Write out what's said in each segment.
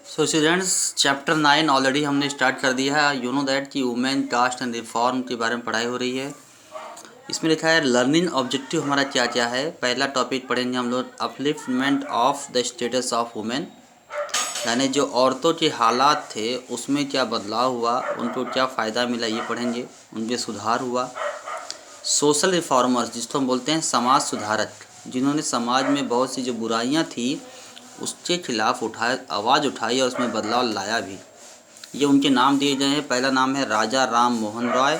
So students chapter 9 already हमने start कर दिया है। यू नो दैट कि वुमेन कास्ट एंड रिफॉर्म के बारे में पढ़ाई हो रही है। इसमें लिखा है लर्निंग ऑब्जेक्टिव हमारा क्या क्या है। पहला टॉपिक पढ़ेंगे हम लोग upliftment of the status of women, यानी जो औरतों के हालात थे उसमें क्या बदलाव हुआ, उनको क्या फ़ायदा मिला ये पढ़ेंगे, उनमें सुधार हुआ। सोशल रिफॉर्मर्स जिसको हम बोलते हैं समाज सुधारक, जिन्होंने समाज में बहुत सी जो बुराइयां थी उसके खिलाफ आवाज़ उठाई और उसमें बदलाव लाया भी। ये उनके नाम दिए गए हैं। पहला नाम है राजा राम मोहन रॉय,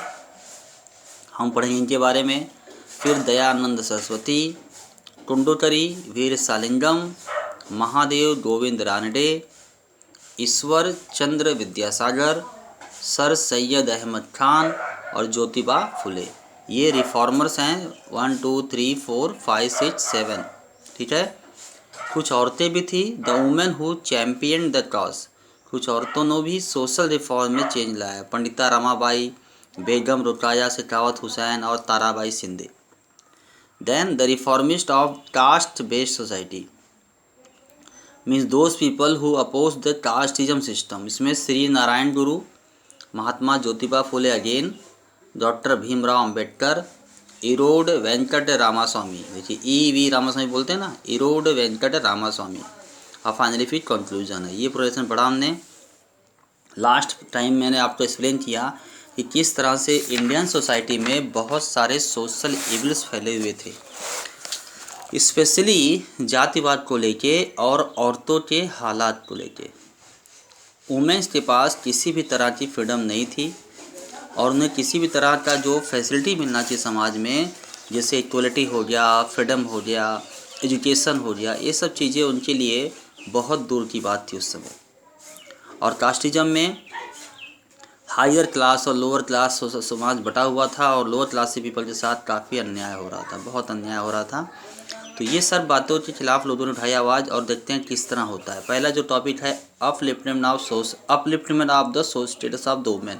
हम पढ़ेंगे इनके बारे में। फिर दयानंद सरस्वती, टुंडुकरी वीर सालिंगम, महादेव गोविंद रानडे, ईश्वर चंद्र विद्यासागर, सर सैयद अहमद खान और ज्योतिबा फुले। ये रिफॉर्मर्स हैं 1 2 3 4 5 6 7। ठीक है। कुछ औरतें भी थी, the women who champion the cause. कुछ औरतों ने भी सोशल रिफॉर्म में चेंज लाया। पंडिता रमाबाई, बेगम रुकया शेखावत हुसैन और Tarabai Shinde. Then the reformist of caste based society means those people who oppose the casteism system. इसमें श्री नारायण गुरु, महात्मा ज्योतिबा फुले अगेन, डॉक्टर भीमराव अंबेडकर, इरोड वेंकट रामास्वामी। देखिए ई रामास्वामी बोलते हैं ना, इरोड वेंकट रामास्वामी। और फाइनली फिर कंक्लूजन है। ये प्रोजेक्शन पढ़ा हमने। लास्ट टाइम मैंने आपको एक्सप्लेन किया कि किस तरह से इंडियन सोसाइटी में बहुत सारे सोशल इविल्स फैले हुए थे, स्पेशली जातिवाद को लेके और औरतों के हालात को लेके। वुमेन्स के पास किसी भी तरह की फ्रीडम नहीं थी और उन्हें किसी भी तरह का जो फैसिलिटी मिलना चाहिए समाज में, जैसे इक्वलिटी हो गया, फ्रीडम हो गया, एजुकेशन हो गया, ये सब चीज़ें उनके लिए बहुत दूर की बात थी उस समय। और कास्टिज्म में हायर क्लास और लोअर क्लास समाज बटा हुआ था और लोअर क्लास के पीपल के साथ काफ़ी अन्याय हो रहा था, बहुत अन्याय हो रहा था। तो ये सब बातों के खिलाफ लोगों ने उठाई आवाज़ और देखते हैं किस तरह होता है। पहला जो टॉपिक है upliftment of the social status of the women.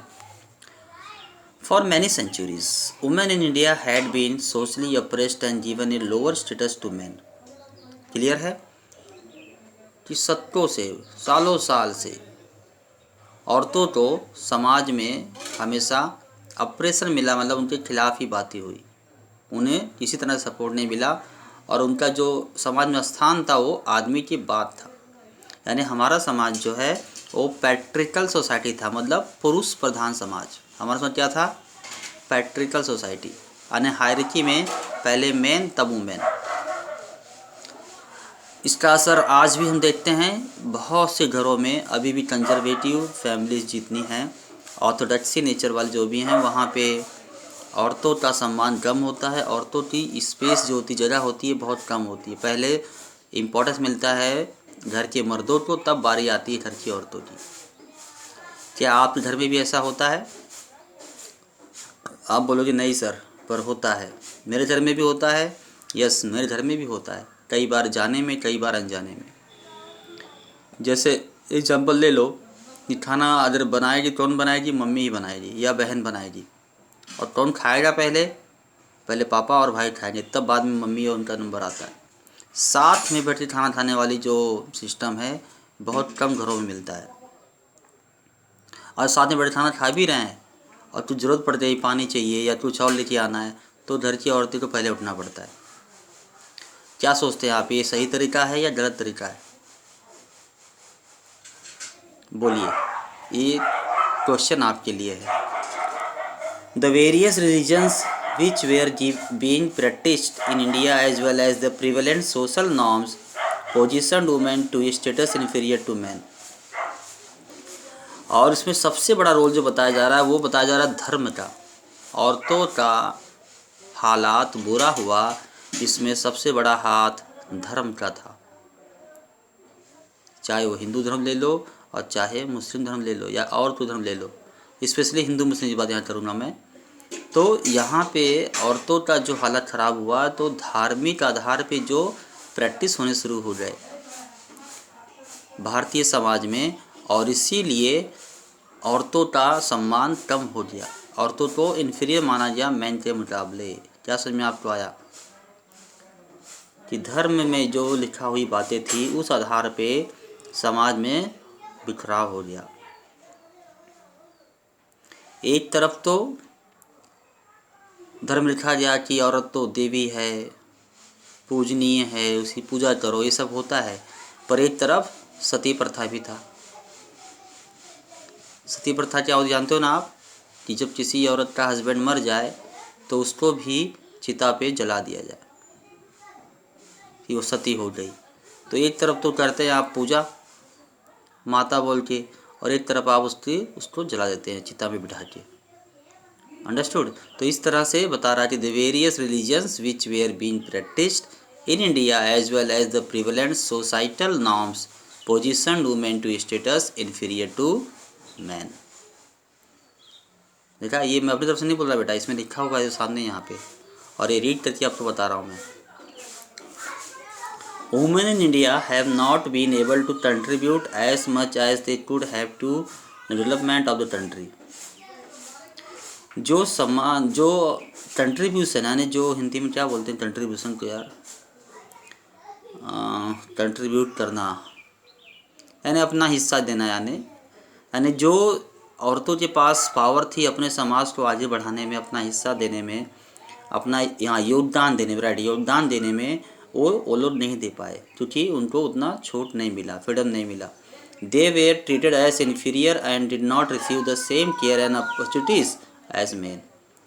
For many centuries, women in India had been socially oppressed and given a lower status to men. Clear है कि शतकों से, सालों साल से औरतों को समाज में हमेशा अप्रेशन मिला, मतलब उनके खिलाफ ही बातें हुई, उन्हें किसी तरह सपोर्ट नहीं मिला और उनका जो समाज में स्थान था वो आदमी की बात था। यानी हमारा समाज जो है वो पैट्रिकल सोसाइटी था, मतलब पुरुष प्रधान समाज। हमारा समाज क्या था? पैट्रिकल सोसाइटी, यानी हायरार्की में पहले मेन तब वुमेन। इसका असर आज भी हम देखते हैं। बहुत से घरों में अभी भी कंजर्वेटिव फैमिलीज जितनी हैं, ऑर्थोडॉक्सी नेचर वाले जो भी हैं, वहाँ पे औरतों का सम्मान कम होता है। औरतों की स्पेस जो होती, जगह होती है, बहुत कम होती है। पहले इम्पोर्टेंस मिलता है घर के मर्दों को, तब बारी आती है घर की औरतों की। क्या आपके घर में भी ऐसा होता है? आप बोलोगे नहीं सर, पर होता है। मेरे घर में भी होता है। यस, मेरे घर में भी होता है, कई बार जाने में, कई बार अनजाने में। जैसे एग्जाम्पल ले लो कि खाना अगर बनाएगी, कौन बनाएगी? मम्मी ही बनाएगी या बहन बनाएगी। और कौन खाएगा? पहले पहले पापा और भाई खाएंगे, तब बाद में मम्मी और उनका नंबर आता है। साथ में बैठ के खाना खाने वाली जो सिस्टम है बहुत कम घरों में मिलता है। और साथ में बैठ के खाना खा भी रहे हैं और कुछ ज़रूरत पड़ जाए, पानी चाहिए या कुछ और लेके आना है, तो घर की औरतें को पहले उठना पड़ता है। क्या सोचते हैं आप, ये सही तरीका है या गलत तरीका है? बोलिए, ये क्वेश्चन आपके लिए है। The various religions which were being practiced in India as well as the prevalent social norms positioned women to a status inferior to men। और इसमें सबसे बड़ा रोल जो बताया जा रहा है वो बताया जा रहा है धर्म का। औरतों का हालात बुरा हुआ, इसमें सबसे बड़ा हाथ धर्म का था। चाहे वो हिंदू धर्म ले लो और चाहे मुस्लिम धर्म ले लो या और कोई धर्म ले लो, स्पेशली हिंदू मुस्लिम की बात यहाँ करूँगा मैं। तो यहाँ पे औरतों का जो हालत ख़राब हुआ तो धार्मिक आधार पे जो प्रैक्टिस होने शुरू हो गए भारतीय समाज में, और इसीलिए औरतों का सम्मान कम हो गया, औरतों को इन्फीरियर माना गया मैन के मुकाबले। क्या समझ में आपको आया कि धर्म में जो लिखा हुई बातें थी उस आधार पे समाज में बिखराव हो गया। एक तरफ तो धर्म लिखा गया कि औरत तो देवी है, पूजनीय है, उसकी पूजा करो, ये सब होता है, पर एक तरफ सती प्रथा भी था। सती प्रथा क्या होती जानते हो ना आप, कि जब किसी औरत का हस्बैंड मर जाए तो उसको भी चिता पे जला दिया जाए कि वो सती हो गई। तो एक तरफ तो करते हैं आप पूजा माता बोल के, और एक तरफ आप उसको जला देते हैं चिता में बिठा के। अंडरस्टूड। तो इस तरह से बता रहा है कि the various religions which were being practised in India as well as the prevalent societal norms position women to status inferior to man. देखा, ये मैं अपनी तरफ से नहीं बोल रहा बेटा, इसमें लिखा हुआ है सामने यहाँ पे, और ये रीड करके आपको बता रहा हूँ मैं। Women in India have not been able to contribute as much as they could have to development of the country. जो कंट्रीब्यूशन यानी जो हिंदी में क्या बोलते हैं कंट्रीब्यूशन को यार, कंट्रीब्यूट करना यानी अपना हिस्सा देना, यानी जो औरतों के पास पावर थी अपने समाज को आगे बढ़ाने में, अपना हिस्सा देने में, अपना यहाँ योगदान देने में, राइट, योगदान देने में वो लोग नहीं दे पाए क्योंकि उनको उतना छूट नहीं मिला, फ्रीडम नहीं मिला। They were treated as inferior and did not receive the same care and opportunities as men.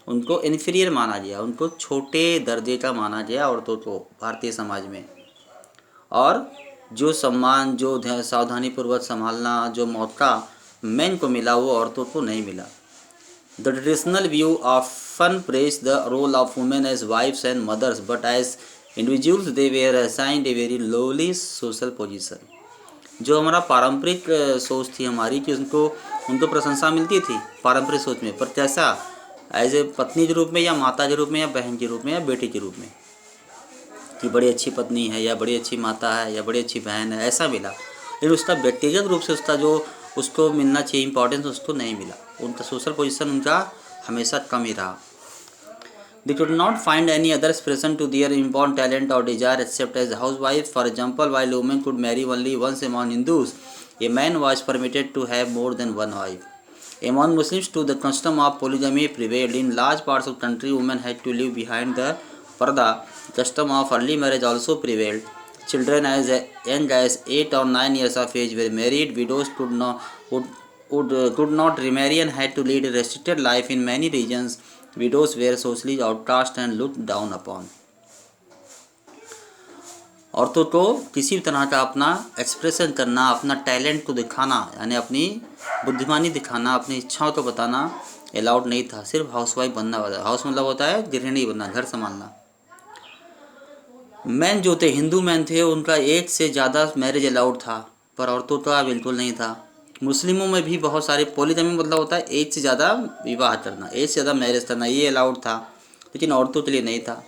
उनको इन्फीरियर माना गया, उनको छोटे दर्जे का माना गया औरतों को भारतीय समाज में, और जो सम्मान, जो सावधानीपूर्वक संभालना, जो मौका मेन को मिला वो औरतों को नहीं मिला। The traditional view often praise the role of women as wives and mothers but as individuals they were assigned a very lowly social position. जो हमारा पारंपरिक सोच थी हमारी कि उनको प्रशंसा मिलती थी पारंपरिक सोच में, पर कैसा, एज ए पत्नी के रूप में या माता के रूप में या बहन के रूप में या बेटी के रूप में, कि बड़ी अच्छी पत्नी है या बड़ी अच्छी माता है या बड़ी अच्छी बहन है, ऐसा मिला। लेकिन उसका व्यक्तिगत रूप से उसका जो उसको मिलना चाहिए इंपॉर्टेंस उसको नहीं मिला, उनका सोशल पोजीशन उनका हमेशा कम ही रहा। They could not find any other expression to their inborn talent or desire except as housewives. For example, while women could marry only once among Hindus, a man was permitted to have more than one wife. Among Muslims too, the custom of polygamy prevailed. In large parts of the country, women had to live behind the parda. Custom of early marriage also prevailed. Children as young as 8 or 9 years of age were married. Widows could not remarry and had to lead a restricted life in many regions. Widows were socially outcast and looked down upon. औरतों को किसी भी तरह का अपना expression करना, अपना talent को दिखाना, यानी अपनी बुद्धिमानी दिखाना, अपनी इच्छाओं को बताना अलाउड नहीं था। सिर्फ हाउसवाइफ बनना होता है। हाउस मतलब होता है गृहिणी बनना, घर संभालना। मैन जो थे, हिंदू मैन थे, उनका एक से ज़्यादा मैरिज अलाउड था, पर औरतों का बिल्कुल नहीं था। मुस्लिमों में भी बहुत सारे पॉलीगमी मतलब होता है एक से ज़्यादा विवाह करना, एक से ज़्यादा मैरिज करना, ये अलाउड था, लेकिन औरतों के लिए नहीं था।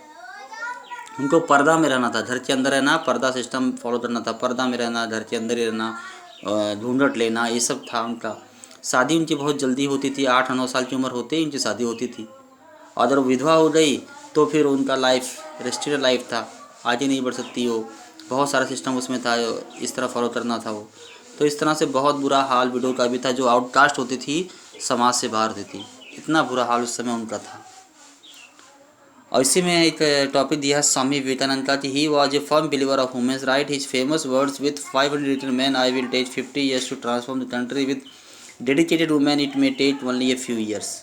उनको पर्दा में रहना था, घर के अंदर रहना, पर्दा सिस्टम फॉलो करना था, पर्दा में रहना, घर के अंदर ही रहना, घूंघट लेना, ये सब था उनका। शादी उनकी बहुत जल्दी होती थी, 8-9 साल की उम्र होते ही उनकी शादी होती थी, और अगर विधवा हो गई तो फिर उनका लाइफ रेस्ट्रिक्टेड लाइफ था, आगे नहीं बढ़ सकती वो, बहुत सारा सिस्टम उसमें था, इस तरह फॉलो करना था वो। तो इस तरह से बहुत बुरा हाल विडो का भी था, जो आउटकास्ट होती थी, समाज से बाहर होती थी, इतना बुरा हाल उस समय उनका था। और इसी में एक टॉपिक दिया है स्वामी विवेकानंद का कि he was a firm believer of women's right. His famous words with 500 little man I will take 50 years to transform the country with dedicated women it may take only a few years.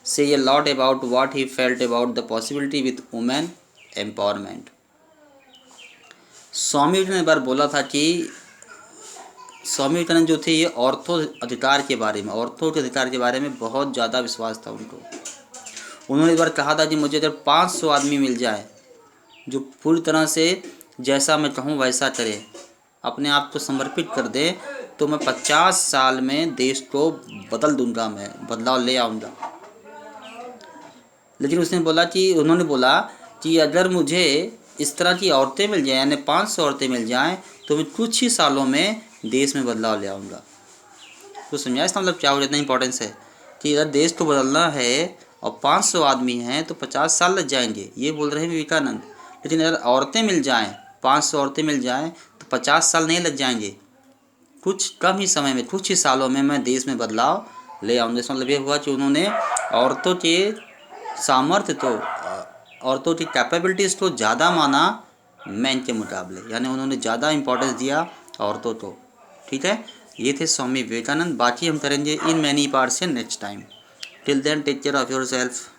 Say a lot about what he felt about the possibility with women empowerment. Swami Vivekananda ने एक बार बोला था कि स्वामी विवेकानंद जो थे ये औरतों अधिकार के बारे में, औरतों के अधिकार के बारे में बहुत ज़्यादा विश्वास था उनको। उन्होंने एक बार कहा था कि मुझे अगर 500 आदमी मिल जाए जो पूरी तरह से जैसा मैं कहूँ वैसा करे, अपने आप को समर्पित कर दे, तो मैं 50 साल में देश को बदल दूंगा, मैं बदलाव ले आऊँगा। लेकिन उन्होंने बोला कि अगर मुझे इस तरह की औरतें मिल जाएं, यानी 500 औरतें मिल जाएं, तो मैं कुछ ही सालों में देश में बदलाव ले आऊँगा। तो समझा इसका मतलब क्या हो जाता है, इंपॉर्टेंस है कि अगर देश को बदलना है और 500 आदमी हैं तो 50 साल लग जाएंगे, ये बोल रहे हैं विवेकानंद। लेकिन अगर औरतें मिल जाएं, 500 औरतें मिल जाएं तो 50 साल नहीं लग जाएंगे। कुछ कम ही समय में, कुछ ही सालों में मैं देश में बदलाव ले आऊँगा। इसका मतलब ये हुआ कि उन्होंने औरतों के सामर्थ्य तो, औरतों की कैपेबिलिटीज़ को ज़्यादा माना मैन के मुकाबले, यानी उन्होंने ज़्यादा इम्पोर्टेंस दिया औरतों को। ठीक है, ये थे स्वामी विवेकानंद। बाकी हम करेंगे इन मैनी पार्ट्स से next time. Till then take care of your self.